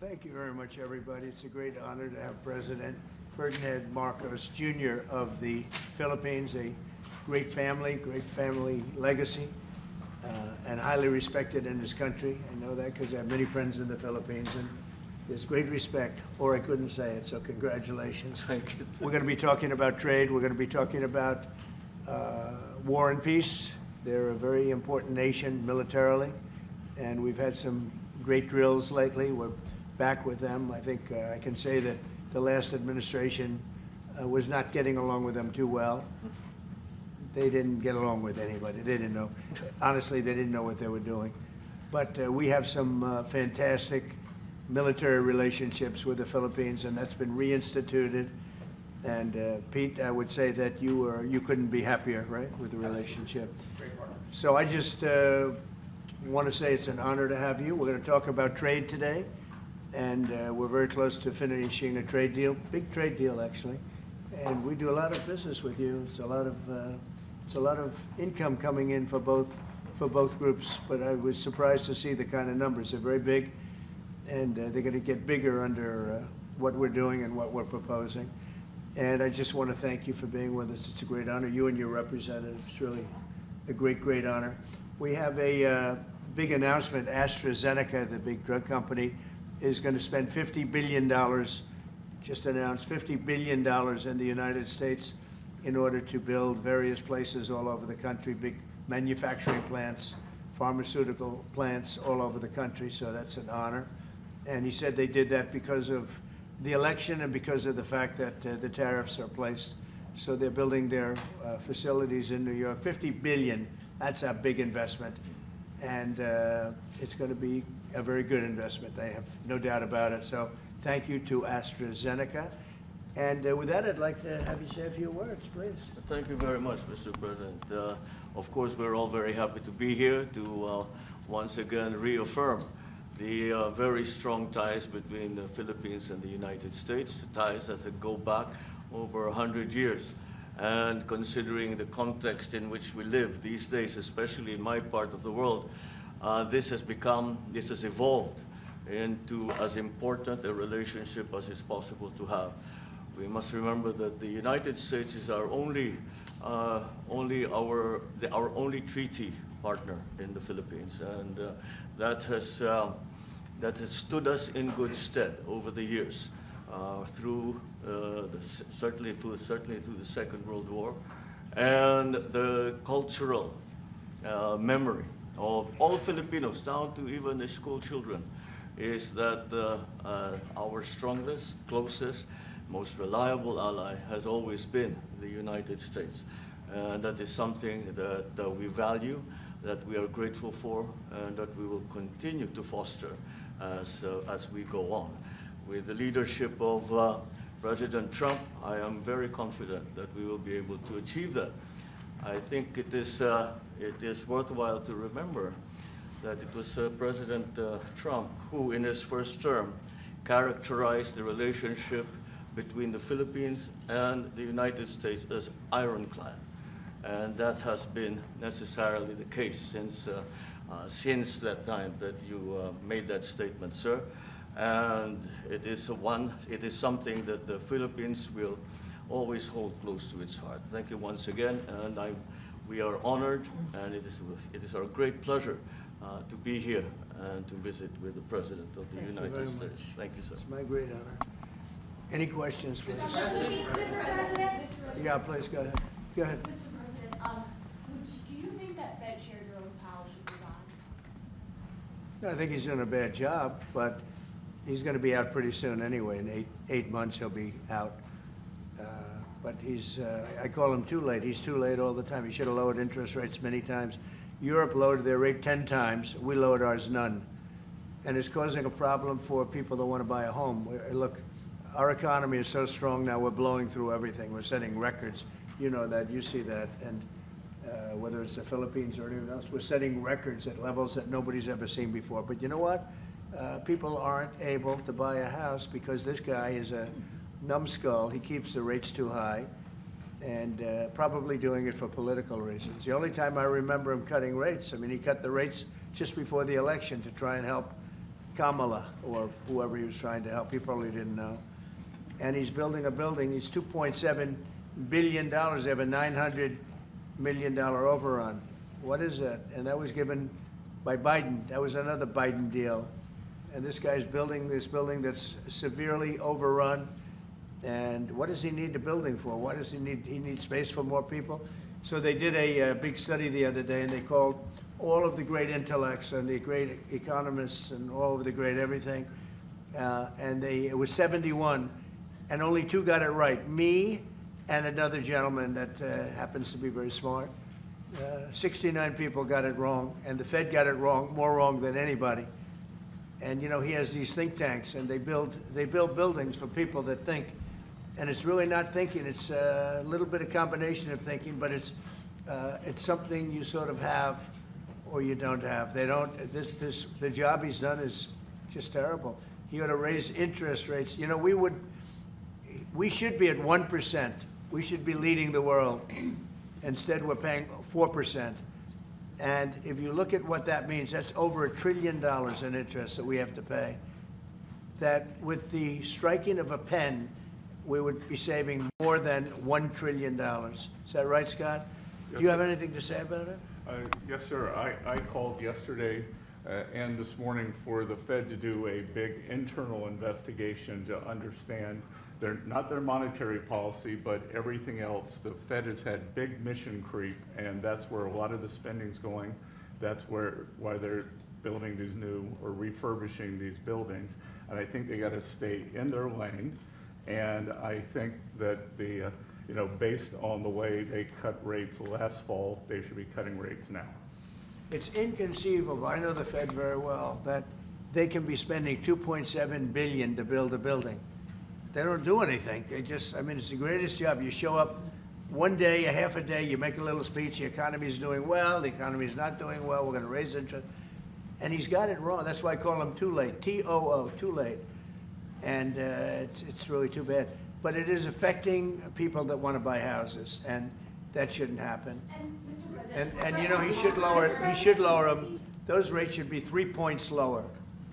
Thank you very much, everybody. It's a great honor to have President Ferdinand Marcos Jr. of the Philippines, a great family legacy, and highly respected in this country. I know that because I have many friends in the Philippines, and there's great respect, or I couldn't say it, so congratulations. Thank you. We're going to be talking about trade. We're going to be talking about war and peace. They're a very important nation militarily, and we've had some great drills lately. We're back with them. I think I can say that the last administration was not getting along with them too well. They didn't get along with anybody. They didn't know. Honestly, they didn't know what they were doing. But we have some fantastic military relationships with the Philippines, and that's been reinstituted. And Pete, I would say that you couldn't be happier, right, with the relationship. So I just want to say it's an honor to have you. We're going to talk about trade today, and we're very close to finishing a trade deal, big trade deal actually. And we do a lot of business with you. It's a lot of income coming in for both groups. But I was surprised to see the kind of numbers. They're very big, and they're going to get bigger under what we're doing and what we're proposing. And I just want to thank you for being with us. It's a great honor. You and your representative. It's really a great honor. We have a big announcement. AstraZeneca, the big drug company, is going to spend $50 billion, just announced $50 billion in the United States in order to build various places all over the country, big manufacturing plants, pharmaceutical plants all over the country, so that's an honor. And he said they did that because of the election and because of the fact that the tariffs are placed. So they're building their facilities in New York. $50 billion, that's a big investment. And it's going to be a very good investment. I have no doubt about it. So thank you to AstraZeneca. And with that, I'd like to have you say a few words, please. Thank you very much, Mr. President. Of course, we're all very happy to be here to once again reaffirm the very strong ties between the Philippines and the United States, ties that go back over 100 years. And considering the context in which we live these days, especially in my part of the world, this has evolved into as important a relationship as is possible to have. We must remember that the United States is our only treaty partner in the Philippines, and that has stood us in good stead over the years, certainly through the Second World War, and the cultural memory of all Filipinos, down to even the school children, is that our strongest, closest, most reliable ally has always been the United States. And that is something that we value, that we are grateful for, and that we will continue to foster as we go on. With the leadership of President Trump, I am very confident that we will be able to achieve that. I think it is worthwhile to remember that it was President Trump who, in his first term, characterized the relationship between the Philippines and the United States as ironclad. And that has been necessarily the case since that time that you made that statement, sir. And it is something that the Philippines will always hold close to its heart. Thank you once again, and we are honored, and it is our great pleasure to be here and to visit with the President of the United States. Thank you, sir. It's my great honor. Any questions, please? Mr. President? Yeah, please, go ahead. Go ahead. Mr. President, do you think that Fed Chair Jerome Powell should resign? No, I think he's doing a bad job, but he's going to be out pretty soon anyway. In eight months, he'll be out. But I call him too late. He's too late all the time. He should have lowered interest rates many times. Europe lowered their rate 10 times. We lowered ours none. And it's causing a problem for people that want to buy a home. Look, our economy is so strong now, we're blowing through everything. We're setting records. You know that, you see that. And whether it's the Philippines or anyone else, we're setting records at levels that nobody's ever seen before. But you know what? People aren't able to buy a house because this guy is a numbskull. He keeps the rates too high, and probably doing it for political reasons. The only time I remember him cutting rates, I mean, he cut the rates just before the election to try and help Kamala, or whoever he was trying to help. He probably didn't know. And he's building a building. He's $2.7 billion. They have a $900 million overrun. What is that? And that was given by Biden. That was another Biden deal. And this guy's building this building that's severely overrun. And what does he need the building for? What does he need? He needs space for more people. So they did a big study the other day, and they called all of the great intellects and the great economists and all of the great everything. And it was 71, and only 2 got it right. Me and another gentleman that happens to be very smart. 69 people got it wrong, and the Fed got it wrong, more wrong than anybody. And you know, he has these think tanks, and they build buildings for people that think. And it's really not thinking. It's a little bit of combination of thinking, but it's something you sort of have or you don't have. They don't. The job he's done is just terrible. He ought to raise interest rates. You know, we should be at 1%. We should be leading the world. Instead, we're paying 4%. And if you look at what that means, that's over $1 trillion in interest that we have to pay. That with the striking of a pen, we would be saving more than $1 trillion. Is that right, Scott? Yes, Do you have sir. anything to say about it? Yes, sir. I called yesterday and this morning for the Fed to do a big internal investigation to understand not their monetary policy, but everything else. The Fed has had big mission creep, and that's where a lot of the spending's going. That's why they're building these new or refurbishing these buildings. And I think they got to stay in their lane. And I think that based on the way they cut rates last fall, they should be cutting rates now. It's inconceivable. I know the Fed very well, that they can be spending $2.7 billion to build a building. They don't do anything. It's the greatest job. You show up one day, a half a day, you make a little speech, the economy's doing well, the economy's not doing well, we're going to raise interest. And he's got it wrong. That's why I call him too late, T-O-O, too late. And it's really too bad. But it is affecting people that want to buy houses, and that shouldn't happen. And Mr. President. And you know, he should lower them. Those rates should be 3 points lower.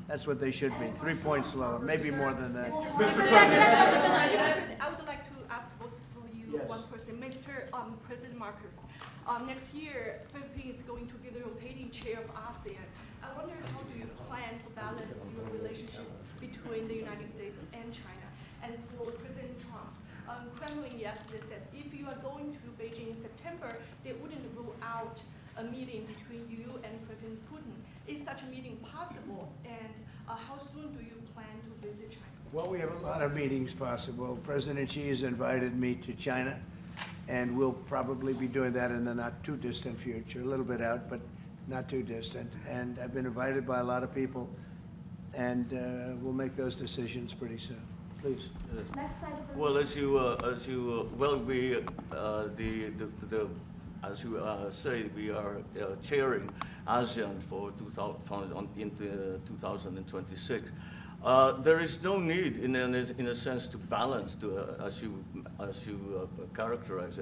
That's what they should be, 3 points lower, maybe more than that. I would like to ask both for you, Yes. one person. Mr. President Marcos, next year, Philippines is going to be the rotating chair of ASEAN. I wonder, how do you plan to balance your relationship between the United States and China? And for President Trump, Kremlin yesterday said if you are going to Beijing in September, they wouldn't rule out a meeting between you and President Putin. Is such a meeting possible? And how soon do you plan to visit China? Well, we have a lot of meetings possible. President Xi has invited me to China, and we'll probably be doing that in the not too distant future, a little bit out, but not too distant. And I've been invited by a lot of people, and we'll make those decisions pretty soon. Please. Well, as you say, we are chairing ASEAN for 2026. There is no need, in a sense, to balance, as you characterize,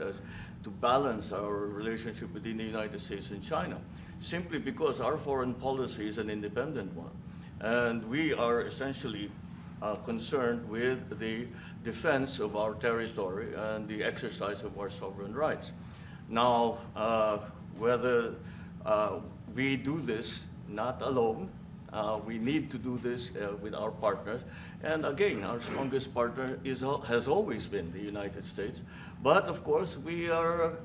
to balance our relationship between the United States and China, simply because our foreign policy is an independent one, and we are essentially concerned with the defense of our territory and the exercise of our sovereign rights. Now, whether we do this not alone, we need to do this with our partners. And again, our strongest partner has always been the United States. But of course, we are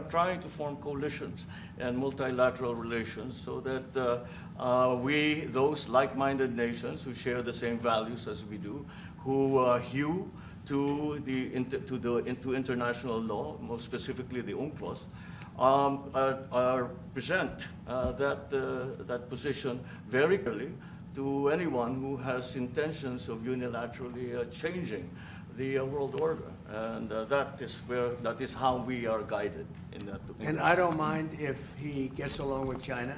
trying to form coalitions and multilateral relations so that those like-minded nations who share the same values as we do, who hew to international law, most specifically the UNCLOS, present that position very clearly to anyone who has intentions of unilaterally changing the world order, and that is how we are guided in that. And I don't mind if he gets along with China,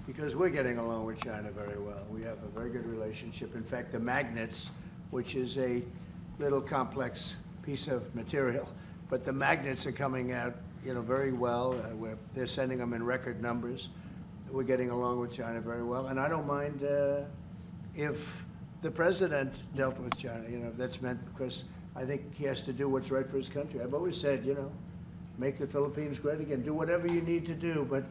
because we're getting along with China very well. We have a very good relationship. In fact, the magnets, which is a little complex piece of material, but the magnets are coming out, very well. They're sending them in record numbers. We're getting along with China very well, and I don't mind if the president dealt with China, if that's meant, because I think he has to do what's right for his country. I've always said, make the Philippines great again. Do whatever you need to do, but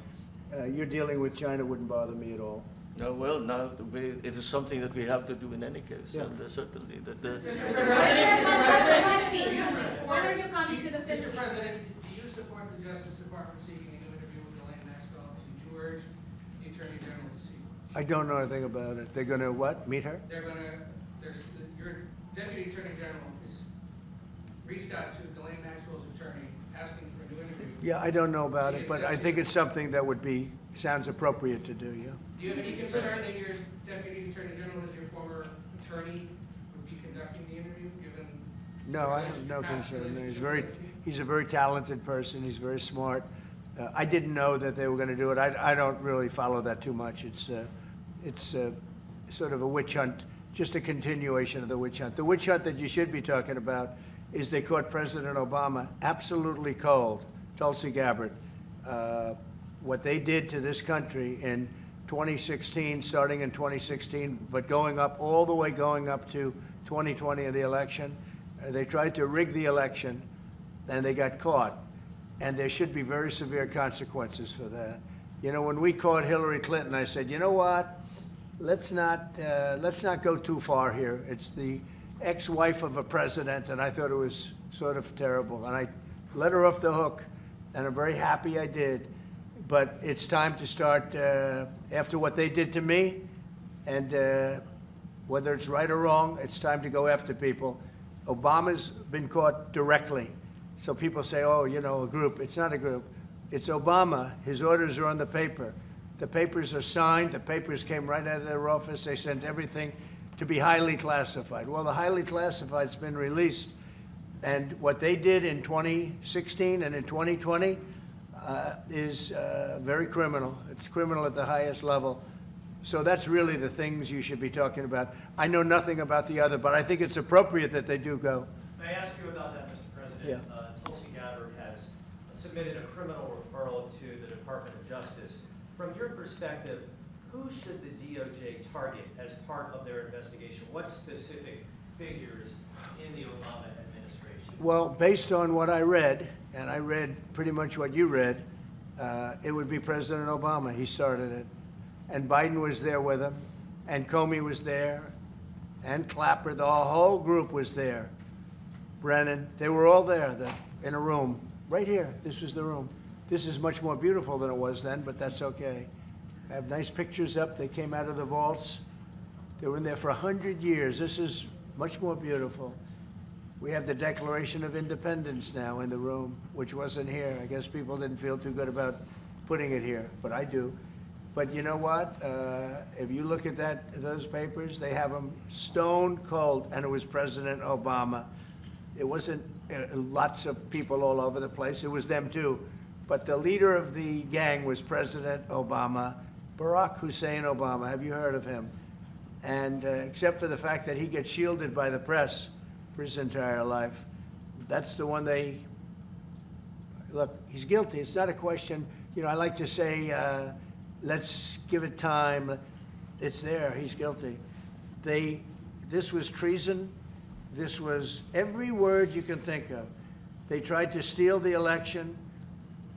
you're dealing with China wouldn't bother me at all. No, well, now it is something that we have to do in any case, Yeah. and certainly that. What are your comments to the Mr. President, do you support the Justice Department seeking a new interview with Ghislaine Maxwell? Did you urge the Attorney General to seek? I don't know anything about it. They're going to what? Meet her? Your Deputy Attorney General has reached out to Ghislaine Maxwell's attorney asking for a new interview. Yeah, I don't know about it, but I think it's something that sounds appropriate to do, yeah. Do you have any concern that your Deputy Attorney General, as your former attorney, would be conducting the interview, given? No, I have no concern. He's a very talented person. He's very smart. I didn't know that they were going to do it. I don't really follow that too much. It's sort of a witch hunt, just a continuation of the witch hunt. The witch hunt that you should be talking about is they caught President Obama absolutely cold, Tulsi Gabbard. What they did to this country in 2016, starting in 2016, but all the way going up to 2020 in the election. They tried to rig the election, and they got caught. And there should be very severe consequences for that. When we caught Hillary Clinton, I said, you know what? Let's not go too far here. It's the ex-wife of a president, and I thought it was sort of terrible. And I let her off the hook, and I'm very happy I did. But it's time to start, after what they did to me, and whether it's right or wrong, it's time to go after people. Obama's been caught directly. So people say, oh, a group. It's not a group. It's Obama. His orders are on the paper. The papers are signed. The papers came right out of their office. They sent everything to be highly classified. Well, the highly classified's been released. And what they did in 2016 and in 2020 is very criminal. It's criminal at the highest level. So that's really the things you should be talking about. I know nothing about the other, but I think it's appropriate that they do go. May I ask you about that, Mr. President? Yeah. Tulsi Gabbard has submitted a criminal referral to the Department of Justice. From your perspective, who should the DOJ target as part of their investigation? What specific figures in the Obama administration? Well, based on what I read, and I read pretty much what you read, it would be President Obama. He started it. And Biden was there with him, and Comey was there, and Clapper. The whole group was there. Brennan, they were all there in a room, right here. This was the room. This is much more beautiful than it was then, but that's okay. I have nice pictures up. They came out of the vaults. They were in there for 100 years. This is much more beautiful. We have the Declaration of Independence now in the room, which wasn't here. I guess people didn't feel too good about putting it here, but I do. But you know what? If you look at those papers, they have them stone cold, and it was President Obama. It wasn't lots of people all over the place. It was them too. But the leader of the gang was President Obama, Barack Hussein Obama. Have you heard of him? And except for the fact that he gets shielded by the press for his entire life, that's the one look, he's guilty. It's not a question. I like to say, let's give it time. It's there. He's guilty. This was treason. This was every word you can think of. They tried to steal the election.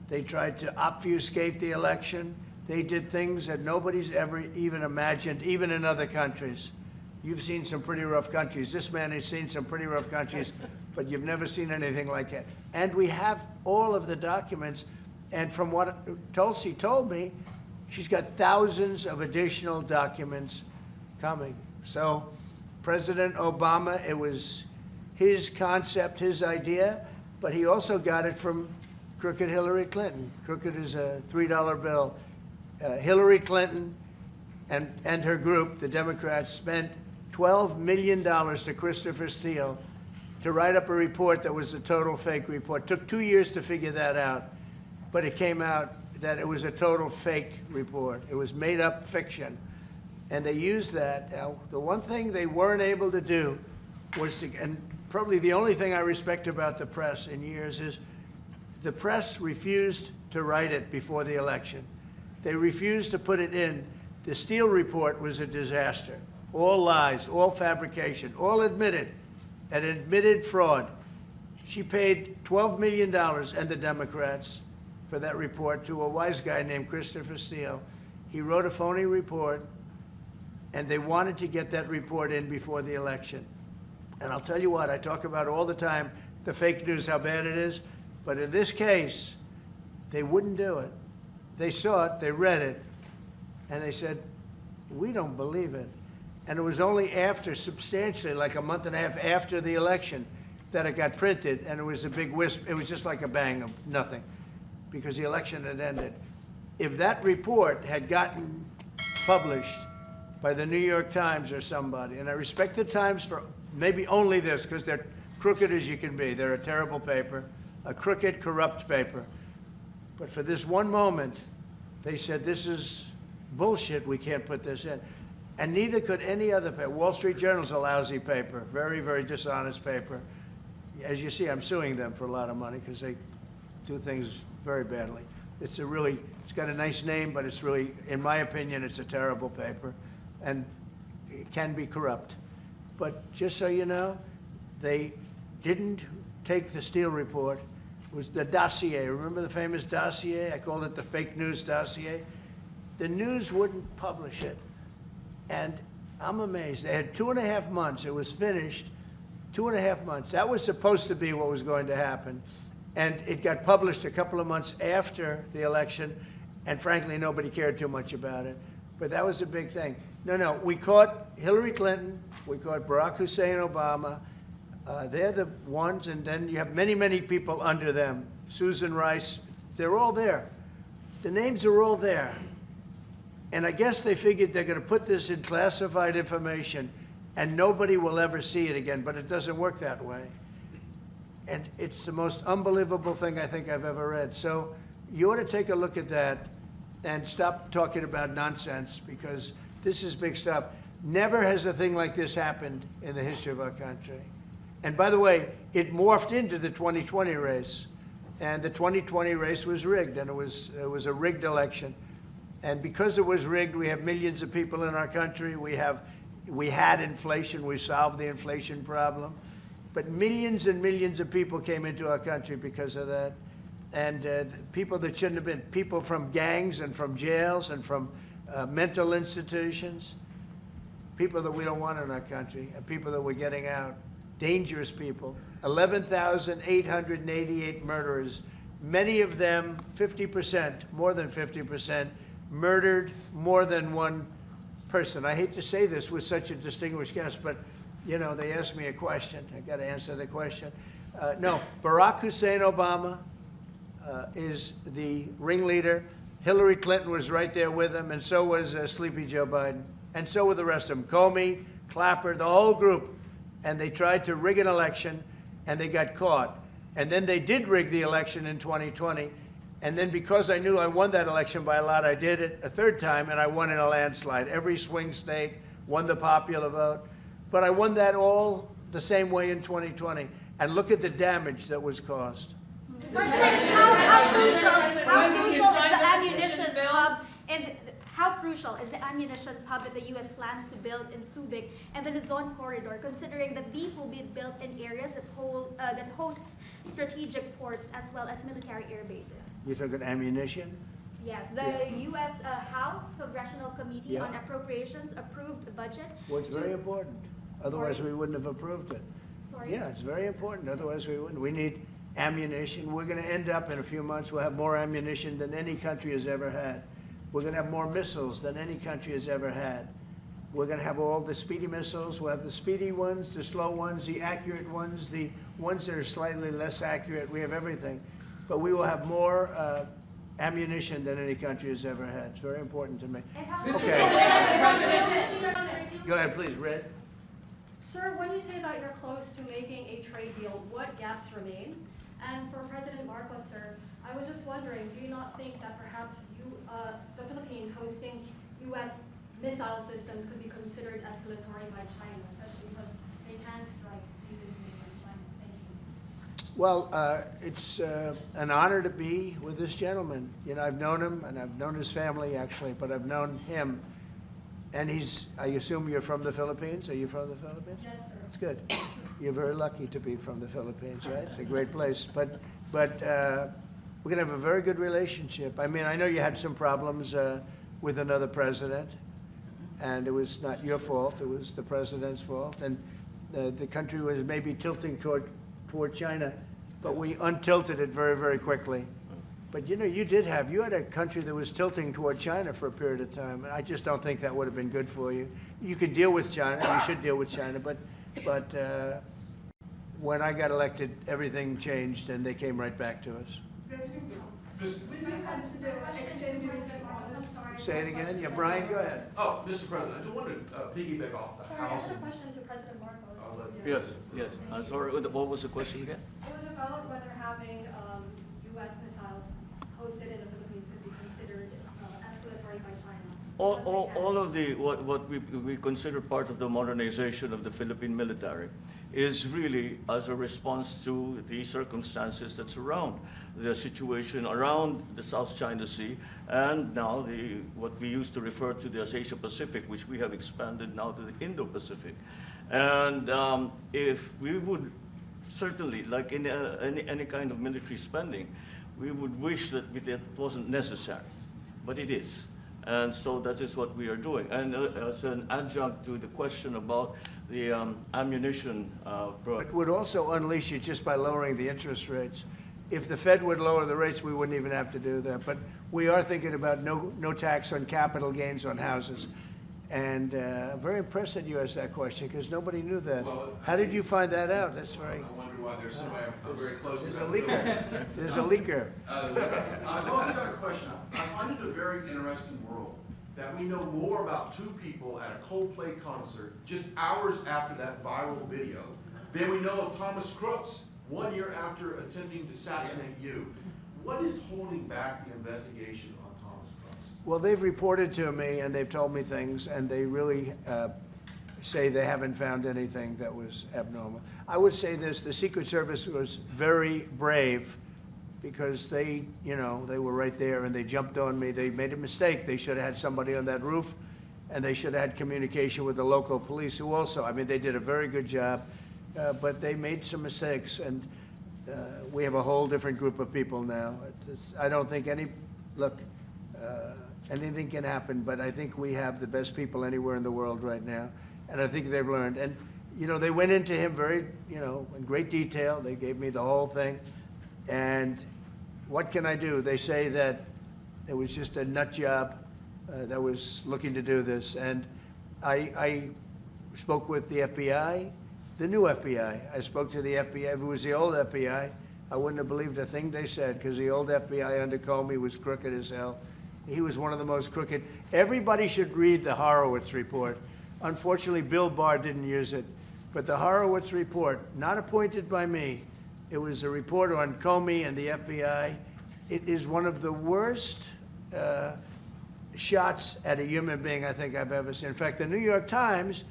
They tried to obfuscate the election. They did things that nobody's ever even imagined, even in other countries. You've seen some pretty rough countries. This man has seen some pretty rough countries, but you've never seen anything like that. And we have all of the documents. And from what Tulsi told me, she's got thousands of additional documents coming. So President Obama, it was his concept, his idea, but he also got it from crooked Hillary Clinton. Crooked is a $3 bill. Hillary Clinton and her group, the Democrats, spent $12 million to Christopher Steele to write up a report that was a total fake report. Took 2 years to figure that out, but it came out that it was a total fake report. It was made up fiction. And they used that. Now, the one thing they weren't able to do was and probably the only thing I respect about the press in years is the press refused to write it before the election. They refused to put it in. The Steele report was a disaster. all lies, all fabrication, all admitted, an admitted fraud. She paid $12 million, and the Democrats, for that report to a wise guy named Christopher Steele. He wrote a phony report, and they wanted to get that report in before the election. And I'll tell you what, I talk about all the time, the fake news, how bad it is. But in this case, they wouldn't do it. They saw it, they read it, and they said, we don't believe it. And it was only after, substantially, like a month and a half after the election, that it got printed, and it was a big wisp. It was just like a bang of nothing, because the election had ended. If that report had gotten published by the New York Times or somebody, and I respect the Times for maybe only this, because they're crooked as you can be. They're a terrible paper, a crooked, corrupt paper. But for this one moment, they said, this is bullshit, we can't put this in. And neither could any other paper. Wall Street Journal's a lousy paper, very, very dishonest paper. As you see, I'm suing them for a lot of money because they do things very badly. It's got a nice name, but it's really, in my opinion, it's a terrible paper, and it can be corrupt. But just so you know, they didn't take the Steele report. It was the dossier. Remember the famous dossier? I called it the fake news dossier. The news wouldn't publish it. And I'm amazed. They had 2.5 months. It was finished. 2.5 months. That was supposed to be what was going to happen. And it got published a couple of months after the election. And frankly, nobody cared too much about it. But that was a big thing. No, we caught Hillary Clinton. We caught Barack Hussein Obama. They're the ones. And then you have many, many people under them. Susan Rice. They're all there. The names are all there. And I guess they figured they're going to put this in classified information and nobody will ever see it again, but it doesn't work that way. And it's the most unbelievable thing I think I've ever read. So you ought to take a look at that and stop talking about nonsense, because this is big stuff. Never has a thing like this happened in the history of our country. And by the way, it morphed into the 2020 race. And the 2020 race was rigged, and it was a rigged election. And because it was rigged, we have millions of people in our country. We had inflation. We solved the inflation problem. But millions and millions of people came into our country because of that. And people that shouldn't have been, people from gangs and from jails and from mental institutions, people that we don't want in our country, and people that we're getting out, dangerous people. 11,888 murderers, many of them, 50%, more than 50%, murdered more than one person. I hate to say this with such a distinguished guest, but you know, they asked me a question. I got to answer the question. No, Barack Hussein Obama is the ringleader. Hillary Clinton was right there with him, and so was Sleepy Joe Biden, and so were the rest of them. Comey, Clapper, the whole group. And they tried to rig an election, and they got caught. And then they did rig the election in 2020. And then because I knew I won that election by a lot, I did it a third time, and I won in a landslide. Every swing state won the popular vote. But I won that all the same way in 2020. And look at the damage that was caused. How crucial is the ammunition hub, and how crucial is the ammunition hub that the U.S. plans to build in Subic and the Luzon corridor, considering that these will be built in areas that hosts strategic ports as well as military air bases? You're talking ammunition? Yes, the U.S. House Congressional Committee on Appropriations approved a budget. Well, it's very important. Otherwise, we wouldn't have approved it. Sorry? Yeah, it's very important. Otherwise, we wouldn't. We need ammunition. We're going to end up in a few months, we'll have more ammunition than any country has ever had. We're going to have more missiles than any country has ever had. We're going to have all the speedy missiles. We'll have the speedy ones, the slow ones, the accurate ones, the ones that are slightly less accurate. We have everything. But we will have more ammunition than any country has ever had. It's very important to me. Okay. Go ahead, please, Red. Sir, when you say that you're close to making a trade deal, what gaps remain? And for President Marcos, sir, I was just wondering, do you not think that perhaps the Philippines hosting U.S. missile systems could be considered escalatory by China, especially because they can strike even by China? Thank you. Well, it's an honor to be with this gentleman. You know, I've known him, and I've known his family, actually, but I've known him. And I assume you're from the Philippines? Are you from the Philippines? Yes, sir. That's good. You're very lucky to be from the Philippines, right? It's a great place. But we're going to have a very good relationship. I mean, I know you had some problems with another president, and it was not your fault. It was the president's fault. And the country was maybe tilting toward China, but we untilted it very, very quickly. But you know, you had a country that was tilting toward China for a period of time, and I just don't think that would have been good for you. You can deal with China, you should deal with China, but when I got elected, everything changed, and they came right back to us. Say it again? Yeah, Brian, go ahead. Oh, Mr. President, I just wanted to piggyback off the Sorry, I housing. had a question to President Marcos. Yes. I'm sorry, what was the question again? It was about whether having U.S. missiles hosted in the Philippines could be considered escalatory by China. All of what we consider part of the modernization of the Philippine military is really as a response to the circumstances that surround the situation around the South China Sea, and now what we used to refer to as Asia Pacific, which we have expanded now to the Indo-Pacific. And if we would certainly, like in any kind of military spending, we would wish that it wasn't necessary, but it is. And so that is what we are doing. And as an adjunct to the question about the ammunition It would also unleash you just by lowering the interest rates. If the Fed would lower the rates, we wouldn't even have to do that. But we are thinking about no tax on capital gains on houses. And I'm very impressed that you asked that question, because nobody knew that. Well, How did you find that out? That's very... I wonder why there's somebody, I'm very close to There's that. a leaker. There's a leaker. I've also got a question. I find it a very interesting world that we know more about two people at a Coldplay concert just hours after that viral video than we know of Thomas Crooks 1 year after attempting to assassinate you. What is holding back the investigation on Thomas Crooks? Well, they've reported to me, and they've told me things, and they really say they haven't found anything that was abnormal. I would say this: the Secret Service was very brave, because they were right there, and they jumped on me. They made a mistake. They should have had somebody on that roof, and they should have had communication with the local police, who also, I mean, they did a very good job, but they made some mistakes, and we have a whole different group of people now. I don't think anything can happen, but I think we have the best people anywhere in the world right now, and I think they've learned. And they went into him very, in great detail. They gave me the whole thing, and what can I do? They say that it was just a nut job that was looking to do this, and I spoke with the FBI, the new FBI. I spoke to the FBI. If it was the old FBI, I wouldn't have believed a thing they said, because the old FBI under Comey was crooked as hell. He was one of the most crooked. Everybody should read the Horowitz report. Unfortunately, Bill Barr didn't use it. But the Horowitz report, not appointed by me, it was a report on Comey and the FBI. It is one of the worst shots at a human being I think I've ever seen. In fact, the New York Times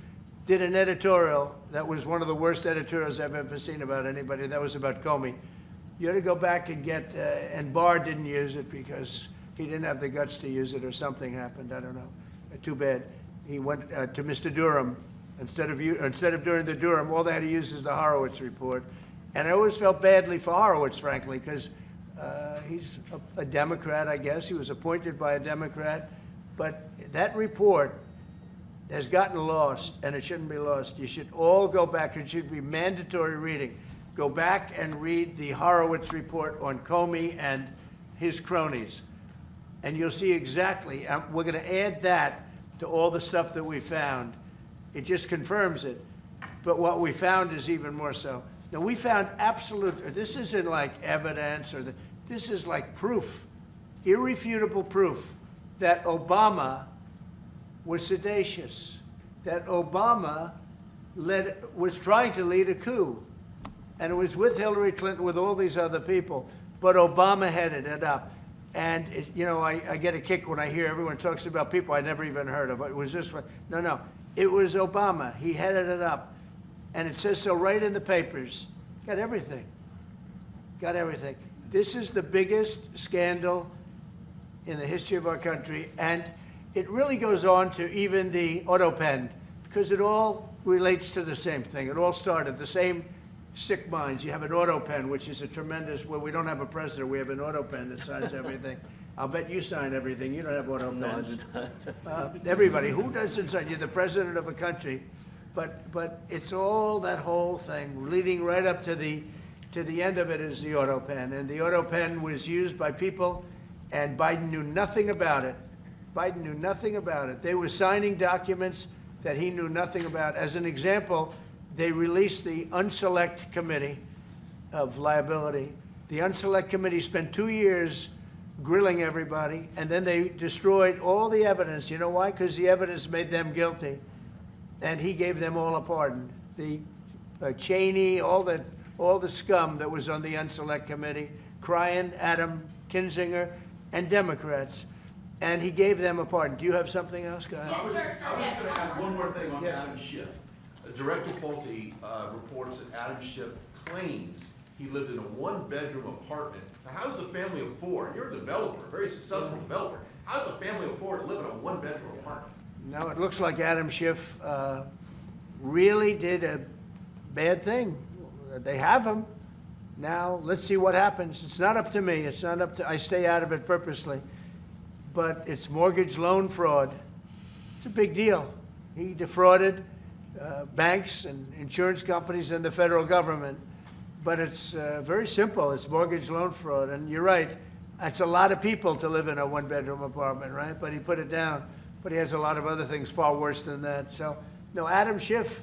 did an editorial that was one of the worst editorials I've ever seen about anybody. That was about Comey. You ought to go back and get, and Barr didn't use it because he didn't have the guts to use it, or something happened. I don't know. Too bad. He went to Mr. Durham. Instead of doing the Durham, all they had to use is the Horowitz report. And I always felt badly for Horowitz, frankly, because he's a Democrat, I guess. He was appointed by a Democrat. But that report has gotten lost, and it shouldn't be lost. You should all go back. It should be mandatory reading. Go back and read the Horowitz report on Comey and his cronies. And you'll see exactly, we're going to add that to all the stuff that we found. It just confirms it. But what we found is even more so. Now, we found absolute, this isn't like evidence, this is like proof, irrefutable proof, that Obama was seditious, that Obama was trying to lead a coup. And it was with Hillary Clinton, with all these other people, but Obama headed it up. And, I get a kick when I hear everyone talks about people I never even heard of. It was this one. No. It was Obama. He headed it up. And it says so right in the papers. Got everything. Got everything. This is the biggest scandal in the history of our country. And it really goes on to even the auto pen, because it all relates to the same thing. It all started, the same sick minds. You have an auto pen, which is a tremendous, well, we don't have a president, we have an auto pen that signs everything. I'll bet you sign everything. You don't have auto pens. Everybody, who doesn't sign? You're the president of a country. But it's all that whole thing, leading right up to the end of it is the auto pen. And the auto pen was used by people, and Biden knew nothing about it. Biden knew nothing about it. They were signing documents that he knew nothing about. As an example, they released the Unselect Committee of Liability. The Unselect Committee spent 2 years grilling everybody, and then they destroyed all the evidence. You know why? Because the evidence made them guilty, and he gave them all a pardon. The Cheney, all the scum that was on the Unselect Committee, Cryan, Adam Kinzinger, and Democrats, and he gave them a pardon. Do you have something else, guys? I was just going to add one more thing on Adam Schiff. Director Pulte reports that Adam Schiff claims he lived in a one-bedroom apartment. Now, how does a family of four, and you're a developer, a very successful developer, how does a family of four live in a one-bedroom apartment? No, it looks like Adam Schiff really did a bad thing. They have him. Now, let's see what happens. It's not up to me. It's not up to, I stay out of it purposely. But it's mortgage loan fraud. It's a big deal. He defrauded banks and insurance companies and the federal government. But it's very simple. It's mortgage loan fraud. And you're right. It's a lot of people to live in a one-bedroom apartment, right? But he put it down. But he has a lot of other things far worse than that. So, no, Adam Schiff,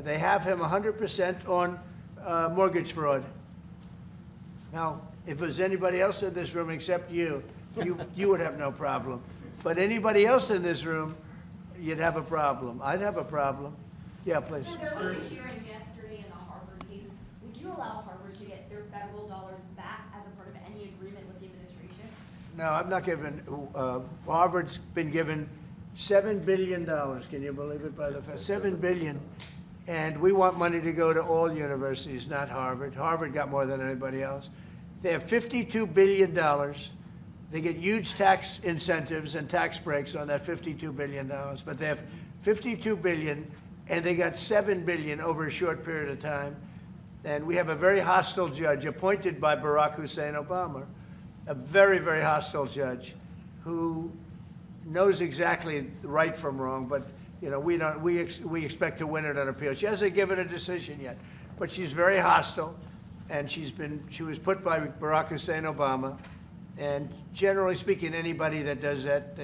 they have him 100% on mortgage fraud. Now, if there's anybody else in this room except you would have no problem. But anybody else in this room, you'd have a problem. I'd have a problem. Yeah, please. So there was a hearing yesterday in the Harvard case. Would you allow Harvard to get their federal dollars back as a part of any agreement with the administration? No, I'm not giving. Harvard's been given $7 billion. Can you believe it? By the $7 billion, and we want money to go to all universities, not Harvard. Harvard got more than anybody else. They have $52 billion. They get huge tax incentives and tax breaks on that $52 billion. But they have $52 billion, and they got $7 billion over a short period of time. And we have a very hostile judge appointed by Barack Hussein Obama, a very, very hostile judge who knows exactly right from wrong, but you know, we expect to win it on appeal. She hasn't given a decision yet, but she's very hostile, and she was put by Barack Hussein Obama, and generally speaking, anybody that does that,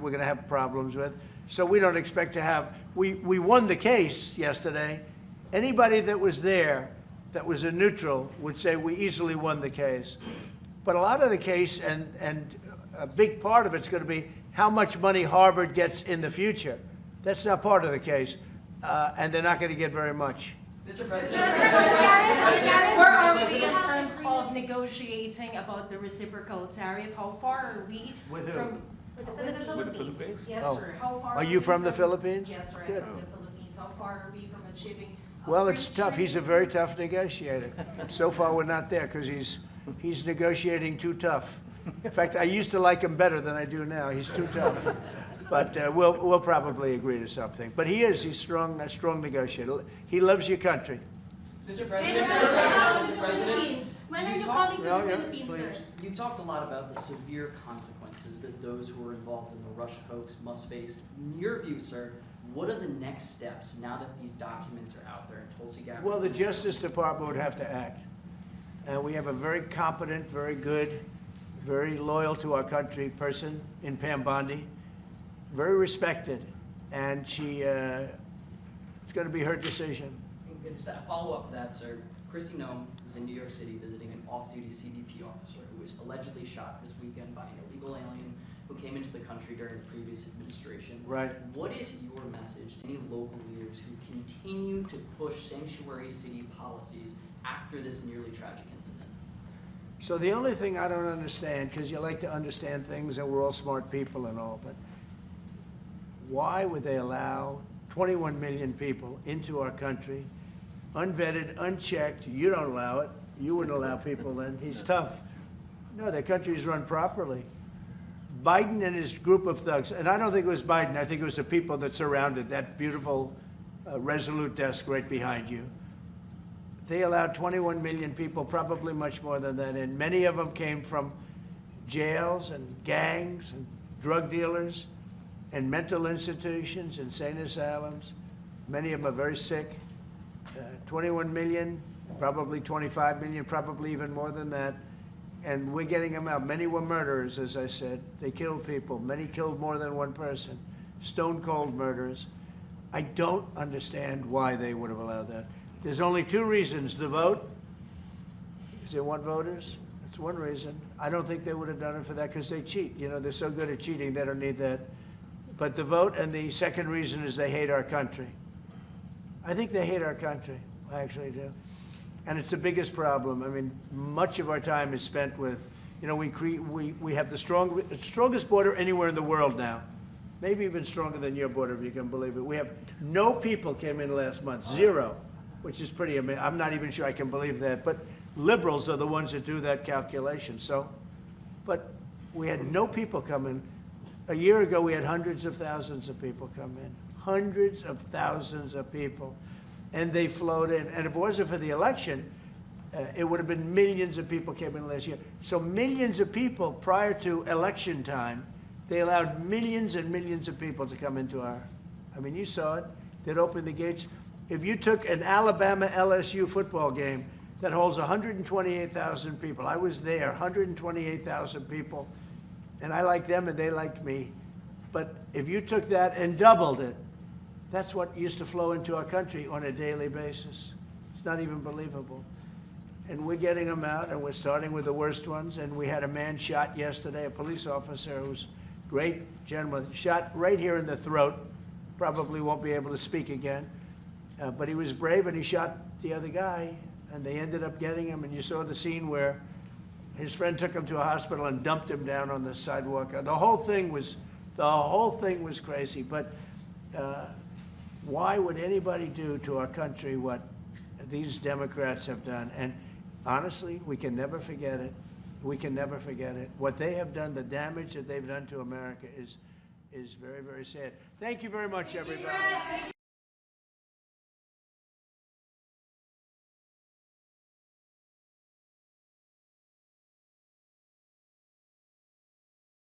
we're gonna have problems with. So we don't expect to have. We won the case yesterday. Anybody that was there, that was a neutral, would say we easily won the case. But a lot of the case, and a big part of it's going to be how much money Harvard gets in the future. That's not part of the case, and they're not going to get very much. Mr. President, where are we in terms of negotiating about the reciprocal tariff? How far are we With who? from With the Philippines? Yes, Oh. sir. How far Are you we from the Philippines? Yes, sir. I'm Good. from the Philippines. How far are we from achieving? Well, it's tough. He's a very tough negotiator. So far, we're not there because he's negotiating too tough. In fact, I used to like him better than I do now. He's too tough. But we'll probably agree to something. But he's strong, a strong negotiator. He loves your country. Mr. President, Mr. President, when are you coming to the Yeah, Philippines, sir? you talked a lot about the severe consequences that those who were involved in the Russia hoax must face. In your view, sir, what are the next steps now that these documents are out there in Tulsi Gabbard? Well, the Justice Department would have to act. And we have a very competent, very good, very loyal to our country person in Pam Bondi, very respected. And it's going to be her decision. And just a follow-up to that, sir. Kristi Noem was in New York City visiting an off-duty CBP officer who was allegedly shot this weekend by an illegal alien who came into the country during the previous administration. Right. What is your message to any local leaders who continue to push sanctuary city policies after this nearly tragic incident? So the only thing I don't understand, because you like to understand things and we're all smart people and all, but why would they allow 21 million people into our country, unvetted, unchecked? You don't allow it. You wouldn't allow people then. He's tough. No, their country's run properly. Biden and his group of thugs, and I don't think it was Biden, I think it was the people that surrounded that beautiful Resolute desk right behind you. They allowed 21 million people, probably much more than that, and many of them came from jails and gangs and drug dealers and mental institutions, insane asylums. Many of them are very sick. 21 million, probably 25 million, probably even more than that. And we're getting them out. Many were murderers, as I said. They killed people. Many killed more than one person. Stone cold murders. I don't understand why they would have allowed that. There's only two reasons. The vote, because they want voters. That's one reason. I don't think they would have done it for that because they cheat. You know, they're so good at cheating, they don't need that. But the vote, and the second reason is they hate our country. I think they hate our country. I actually do. And it's the biggest problem. I mean, much of our time is spent with, you know, we have the strongest border anywhere in the world now. Maybe even stronger than your border, if you can believe it. We have no people came in last month, 0, which is pretty amazing. I'm not even sure I can believe that. But liberals are the ones that do that calculation. So, but we had no people come in. A year ago, we had hundreds of thousands of people come in. Hundreds of thousands of people. And they flowed in. And if it wasn't for the election, it would have been millions of people came in last year. So millions of people prior to election time, they allowed millions and millions of people to come into our, I mean, you saw it. They'd open the gates. If you took an Alabama-LSU football game that holds 128,000 people, I was there, 128,000 people, and I liked them and they liked me. But if you took that and doubled it, that's what used to flow into our country on a daily basis. It's not even believable. And we're getting them out, and we're starting with the worst ones. And we had a man shot yesterday, a police officer who's a great gentleman, shot right here in the throat. Probably won't be able to speak again. But he was brave, and he shot the other guy, and they ended up getting him. And you saw the scene where his friend took him to a hospital and dumped him down on the sidewalk. The whole thing was crazy. But why would anybody do to our country what these Democrats have done? And honestly, we can never forget it. We can never forget it. What they have done, the damage that they've done to America is very, very sad. Thank you very much, everybody.